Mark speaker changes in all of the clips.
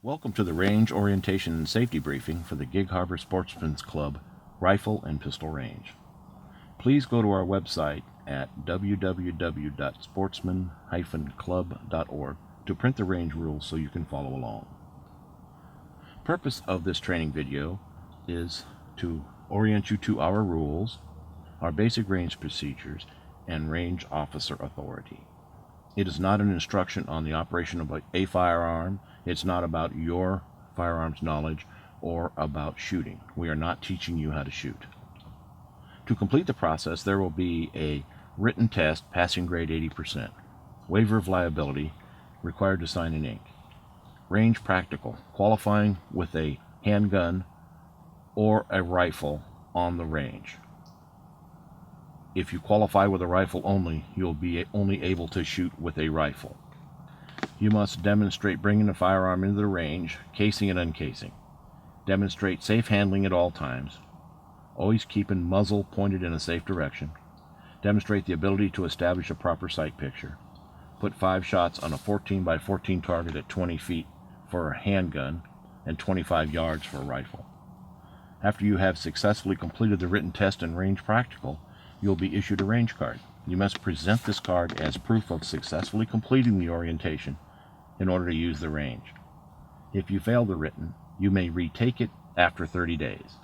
Speaker 1: Welcome to the Range Orientation and Safety Briefing for the Gig Harbor Sportsman's Club Rifle and Pistol Range. Please go to our website at www.sportsman-club.org to print the range rules so you can follow along. Purpose of this training video is to orient you to our rules, our basic range procedures, and range officer authority. It is not an instruction on the operation of a firearm. It's not about your firearms knowledge or about shooting. We are not teaching you how to shoot. To complete the process, there will be a written test, passing grade 80%. Waiver of liability, required to sign in ink. Range practical, qualifying with a handgun or a rifle on the range. If you qualify with a rifle only, you'll be only able to shoot with a rifle. You must demonstrate bringing the firearm into the range, casing and uncasing. Demonstrate safe handling at all times. Always keeping muzzle pointed in a safe direction. Demonstrate the ability to establish a proper sight picture. Put 5 shots on a 14 by 14 target at 20 feet for a handgun and 25 yards for a rifle. After you have successfully completed the written test and range practical, you'll be issued a range card. You must present this card as proof of successfully completing the orientation in order to use the range. If you fail the written, you may retake it after 30 days.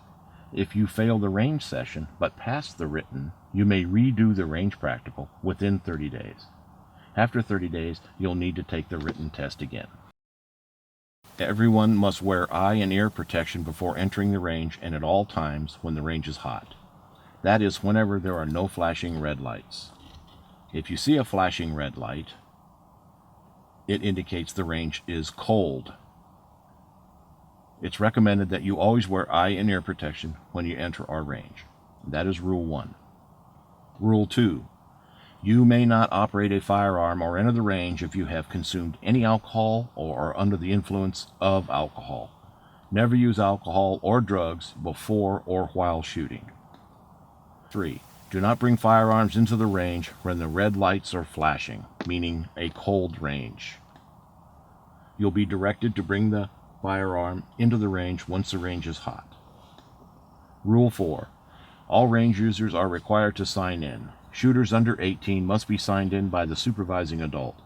Speaker 1: If you fail the range session but pass the written, you may redo the range practical within 30 days. After 30 days, you'll need to take the written test again. Everyone must wear eye and ear protection before entering the range and at all times when the range is hot. That is, whenever there are no flashing red lights. If you see a flashing red light, it indicates the range is cold. It's recommended that you always wear eye and ear protection when you enter our range. That is Rule 1. Rule 2. You may not operate a firearm or enter the range if you have consumed any alcohol or are under the influence of alcohol. Never use alcohol or drugs before or while shooting. 3. Do not bring firearms into the range when the red lights are flashing, meaning a cold range. You'll be directed to bring the firearm into the range once the range is hot. Rule 4. All range users are required to sign in. Shooters under 18 must be signed in by the supervising adult.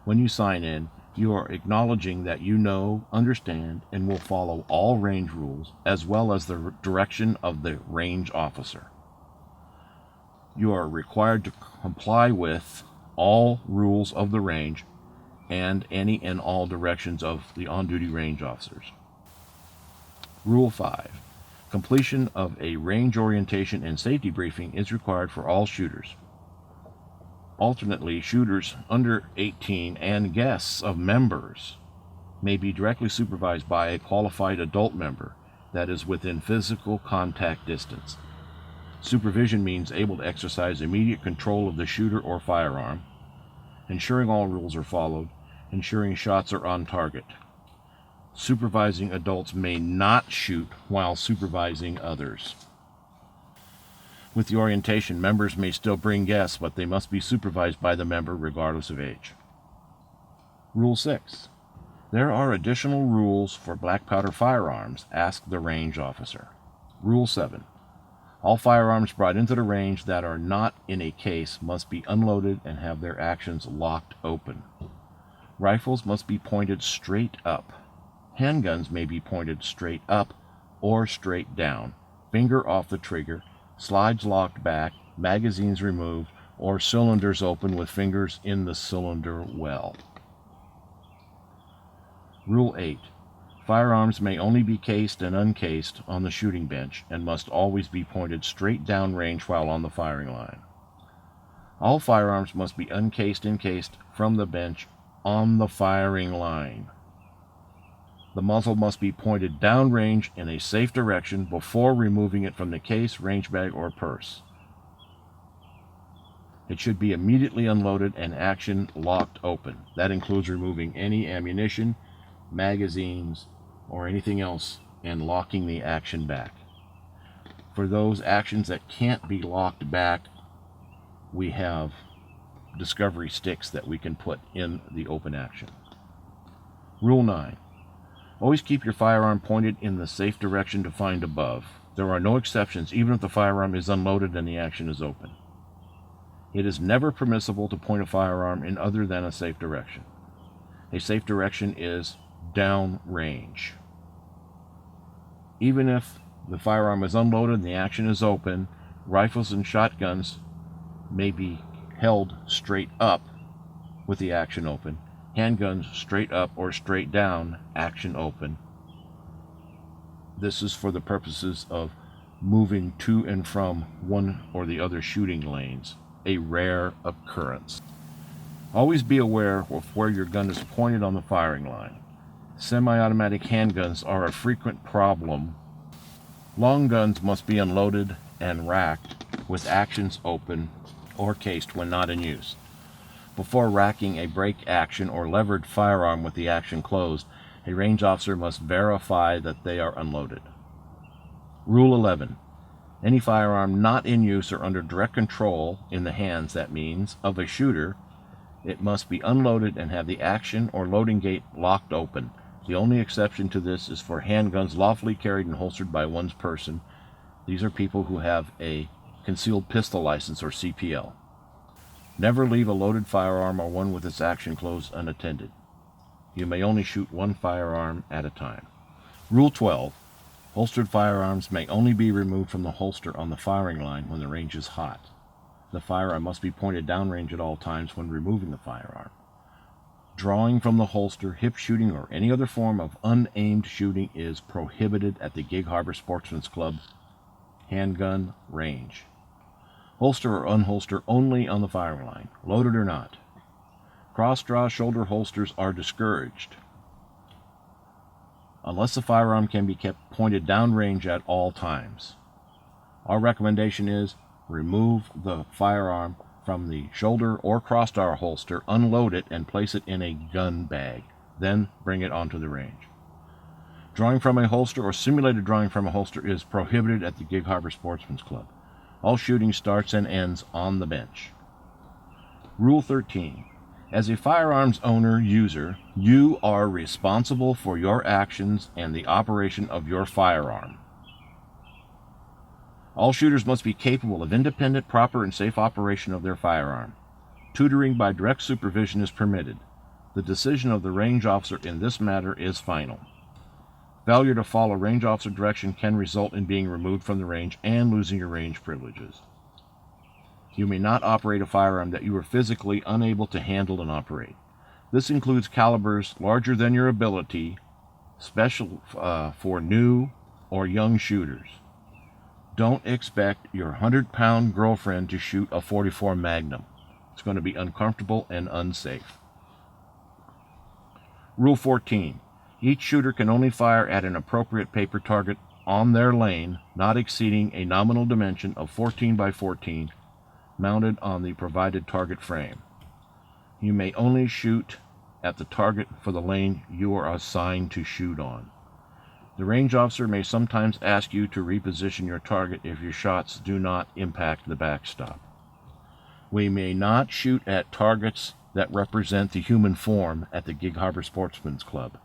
Speaker 1: When you sign in, you are acknowledging that you know, understand, and will follow all range rules as well as the direction of the range officer. You are required to comply with all rules of the range and any and all directions of the on-duty range officers. Rule 5. Completion of a range orientation and safety briefing is required for all shooters. Alternately, shooters under 18 and guests of members may be directly supervised by a qualified adult member that is within physical contact distance. Supervision means able to exercise immediate control of the shooter or firearm, ensuring all rules are followed, ensuring shots are on target. Supervising adults may not shoot while supervising others. With the orientation, members may still bring guests, but they must be supervised by the member regardless of age. Rule 6. There are additional rules for black powder firearms. Ask the range officer. Rule 7. All firearms brought into the range that are not in a case must be unloaded and have their actions locked open. Rifles must be pointed straight up. Handguns may be pointed straight up or straight down, finger off the trigger, slides locked back, magazines removed, or cylinders open with fingers in the cylinder well. Rule 8. Firearms may only be cased and uncased on the shooting bench and must always be pointed straight down range while on the firing line. All firearms must be uncased and cased from the bench on the firing line. The muzzle must be pointed downrange in a safe direction before removing it from the case, range bag, or purse. It should be immediately unloaded and action locked open. That includes removing any ammunition, magazines, or anything else and locking the action back. For those actions that can't be locked back, we have discovery sticks that we can put in the open action. Rule 9. Always keep your firearm pointed in the safe direction defined above. There are no exceptions, even if the firearm is unloaded and the action is open. It is never permissible to point a firearm in other than a safe direction. A safe direction is downrange. Even if the firearm is unloaded and the action is open, rifles and shotguns may be held straight up with the action open. Handguns straight up or straight down, action open. This is for the purposes of moving to and from one or the other shooting lanes, a rare occurrence. Always be aware of where your gun is pointed on the firing line. Semi-automatic handguns are a frequent problem. Long guns must be unloaded and racked with actions open or cased when not in use. Before racking a break action or levered firearm with the action closed, a range officer must verify that they are unloaded. Rule 11. Any firearm not in use or under direct control, in the hands, that means, of a shooter, it must be unloaded and have the action or loading gate locked open. The only exception to this is for handguns lawfully carried and holstered by one's person. These are people who have a concealed pistol license or CPL. Never leave a loaded firearm or one with its action closed unattended. You may only shoot one firearm at a time. Rule 12. Holstered firearms may only be removed from the holster on the firing line when the range is hot. The firearm must be pointed downrange at all times when removing the firearm. Drawing from the holster, hip shooting, or any other form of unaimed shooting is prohibited at the Gig Harbor Sportsman's Club handgun range. Holster or unholster only on the firing line, loaded or not. Cross-draw shoulder holsters are discouraged unless the firearm can be kept pointed downrange at all times. Our recommendation is remove the firearm from the shoulder or cross-draw holster, unload it, and place it in a gun bag. Then bring it onto the range. Drawing from a holster or simulated drawing from a holster is prohibited at the Gig Harbor Sportsman's Club. All shooting starts and ends on the bench. Rule 13. As a firearms owner, user, you are responsible for your actions and the operation of your firearm. All shooters must be capable of independent, proper, and safe operation of their firearm. Tutoring by direct supervision is permitted. The decision of the range officer in this matter is final. Failure to follow range officer direction can result in being removed from the range and losing your range privileges. You may not operate a firearm that you are physically unable to handle and operate. This includes calibers larger than your ability, special for new or young shooters. Don't expect your 100-pound girlfriend to shoot a .44 Magnum. It's going to be uncomfortable and unsafe. Rule 14. Each shooter can only fire at an appropriate paper target on their lane, not exceeding a nominal dimension of 14 by 14, mounted on the provided target frame. You may only shoot at the target for the lane you are assigned to shoot on. The range officer may sometimes ask you to reposition your target if your shots do not impact the backstop. We may not shoot at targets that represent the human form at the Gig Harbor Sportsman's Club.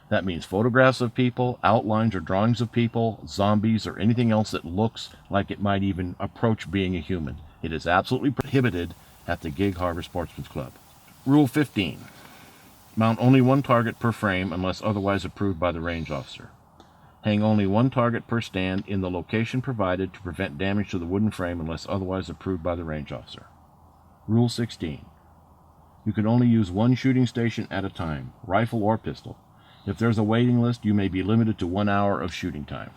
Speaker 1: That means photographs of people, outlines or drawings of people, zombies, or anything else that looks like it might even approach being a human. It is absolutely prohibited at the Gig Harbor Sportsman's Club. Rule 15. Mount only one target per frame unless otherwise approved by the range officer. Hang only one target per stand in the location provided to prevent damage to the wooden frame unless otherwise approved by the range officer. Rule 16. You can only use one shooting station at a time, rifle or pistol. If there's a waiting list, you may be limited to 1 hour of shooting time.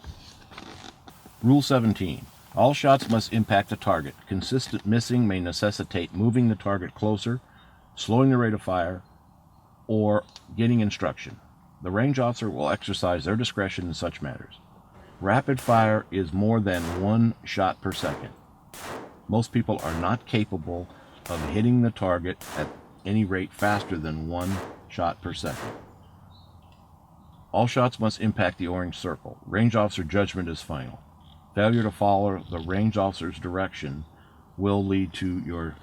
Speaker 1: Rule 17. All shots must impact the target. Consistent missing may necessitate moving the target closer, slowing the rate of fire, or getting instruction. The range officer will exercise their discretion in such matters. Rapid fire is more than 1 shot per second. Most people are not capable of hitting the target at any rate faster than 1 shot per second. All shots must impact the orange circle. Range officer judgment is final. Failure to follow the range officer's direction will lead to your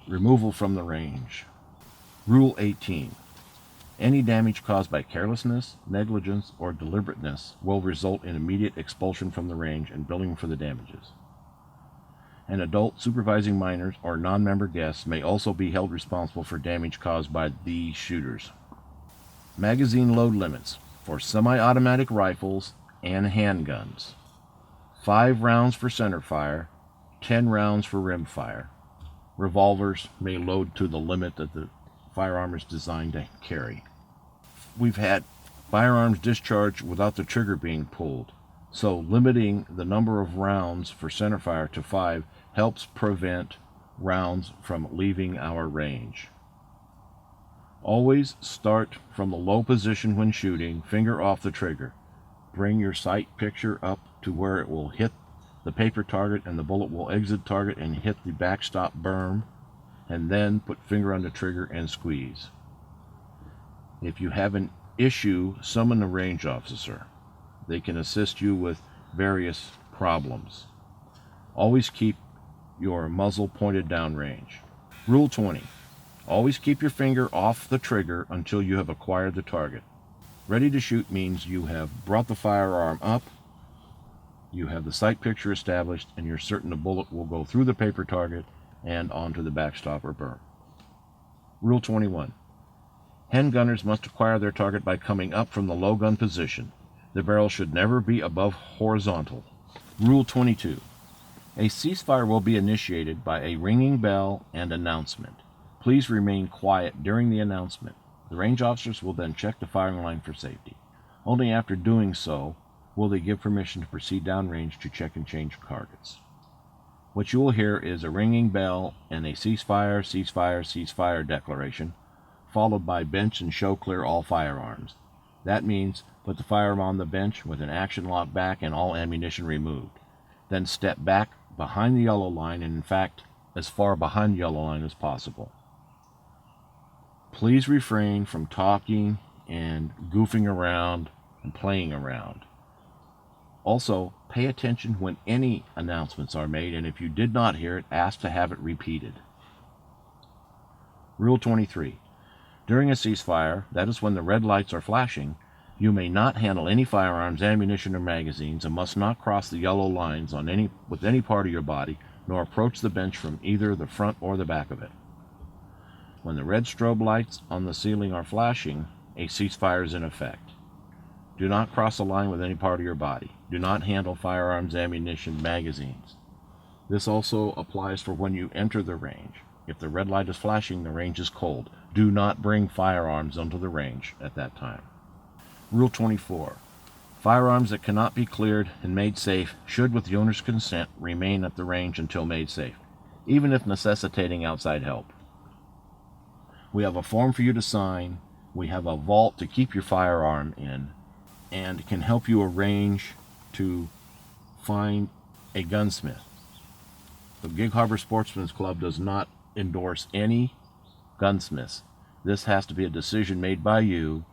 Speaker 1: removal from the range. Rule 18. Any damage caused by carelessness, negligence, or deliberateness will result in immediate expulsion from the range and billing for the damages. An adult supervising minors or non-member guests may also be held responsible for damage caused by these shooters. Magazine load limits for semi-automatic rifles and handguns. 5 rounds for center fire, 10 rounds for rim fire. Revolvers may load to the limit that the firearm is designed to carry. We've had firearms discharged without the trigger being pulled, so limiting the number of rounds for center fire to 5 helps prevent rounds from leaving our range. Always start from the low position when shooting, finger off the trigger. Bring your sight picture up to where it will hit the paper target and the bullet will exit target and hit the backstop berm, and then put finger on the trigger and squeeze. If you have an issue, summon a range officer. They can assist you with various problems. Always keep your muzzle pointed down range. Rule 20. Always keep your finger off the trigger until you have acquired the target. Ready to shoot means you have brought the firearm up, you have the sight picture established, and you're certain the bullet will go through the paper target and onto the backstop or berm. Rule 21. Handgunners must acquire their target by coming up from the low gun position. The barrel should never be above horizontal. Rule 22. A ceasefire will be initiated by a ringing bell and announcement. Please remain quiet during the announcement. The range officers will then check the firing line for safety. Only after doing so will they give permission to proceed downrange to check and change targets. What you will hear is a ringing bell and a ceasefire, ceasefire, ceasefire declaration, followed by bench and show clear all firearms. That means put the firearm on the bench with an action lock back and all ammunition removed. Then step back behind the yellow line, and in fact, as far behind the yellow line as possible. Please refrain from talking and goofing around and playing around. Also, pay attention when any announcements are made, and if you did not hear it, ask to have it repeated. Rule 23. During a ceasefire, that is when the red lights are flashing, you may not handle any firearms, ammunition, or magazines, and must not cross the yellow lines with any part of your body, nor approach the bench from either the front or the back of it. When the red strobe lights on the ceiling are flashing, a ceasefire is in effect. Do not cross a line with any part of your body. Do not handle firearms, ammunition, magazines. This also applies for when you enter the range. If the red light is flashing, the range is cold. Do not bring firearms onto the range at that time. Rule 24. Firearms that cannot be cleared and made safe should, with the owner's consent, remain at the range until made safe, even if necessitating outside help. We have a form for you to sign. We have a vault to keep your firearm in, and can help you arrange to find a gunsmith. The Gig Harbor Sportsman's Club does not endorse any gunsmiths. This has to be a decision made by you,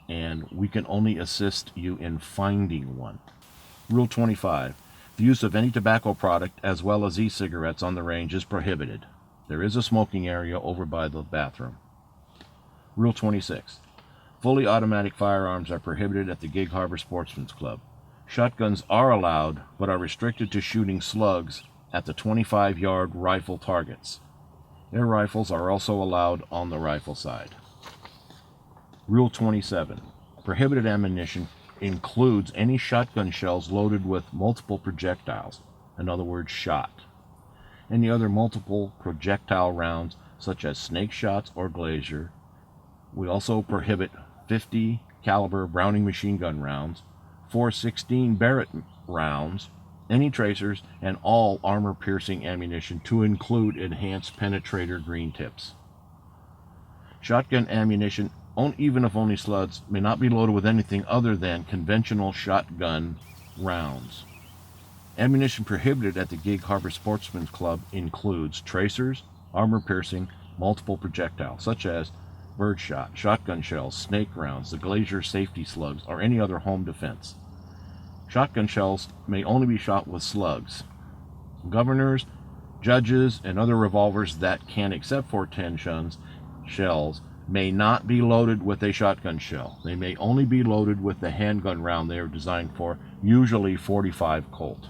Speaker 1: and we can only assist you in finding one. Rule 25. The use of any tobacco product as well as e-cigarettes on the range is prohibited. There is a smoking area over by the bathroom. Rule 26. Fully automatic firearms are prohibited at the Gig Harbor Sportsman's Club. Shotguns are allowed, but are restricted to shooting slugs at the 25-yard rifle targets. Air rifles are also allowed on the rifle side. Rule 27. Prohibited ammunition includes any shotgun shells loaded with multiple projectiles, in other words, shot. Any other multiple projectile rounds, such as snake shots or glazier. We also prohibit 50 caliber Browning machine gun rounds, 416 Barrett rounds, any tracers, and all armor-piercing ammunition to include enhanced penetrator green tips. Shotgun ammunition, even if only slugs, may not be loaded with anything other than conventional shotgun rounds. Ammunition prohibited at the Gig Harbor Sportsman's Club includes tracers, armor-piercing, multiple projectiles, such as birdshot, shotgun shells, snake rounds, the glazier safety slugs, or any other home defense. Shotgun shells may only be shot with slugs. Governors, judges, and other revolvers that can accept .410 shells may not be loaded with a shotgun shell. They may only be loaded with the handgun round they are designed for, usually 45 Colt.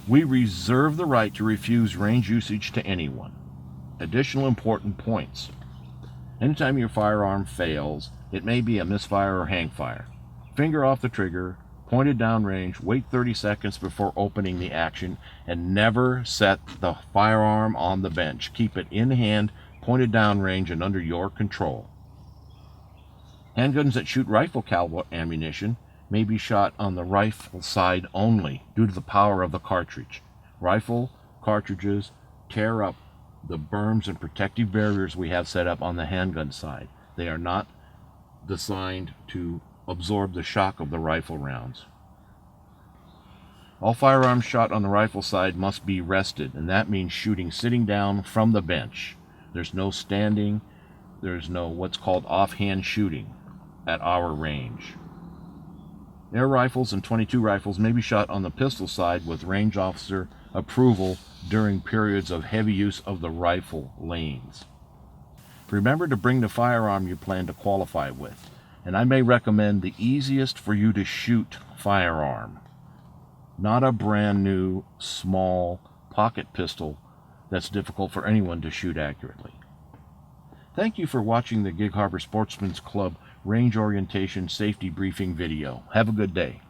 Speaker 1: We reserve the right to refuse range usage to anyone. Additional important points. Anytime your firearm fails, it may be a misfire or hang fire. Finger off the trigger, point it downrange, wait 30 seconds before opening the action, and never set the firearm on the bench. Keep it in hand, pointed downrange, and under your control. Handguns that shoot rifle caliber ammunition may be shot on the rifle side only due to the power of the cartridge. Rifle cartridges tear up the berms and protective barriers we have set up on the handgun side. They are not designed to absorb the shock of the rifle rounds. All firearms shot on the rifle side must be rested, and that means shooting sitting down from the bench. There's no standing, there's no what's called offhand shooting at our range. Air rifles and .22 rifles may be shot on the pistol side with range officer approval during periods of heavy use of the rifle lanes. Remember to bring the firearm you plan to qualify with, and I may recommend the easiest for you to shoot firearm, not a brand new small pocket pistol that's difficult for anyone to shoot accurately. Thank you for watching the Gig Harbor Sportsman's Club Range Orientation Safety Briefing video. Have a good day.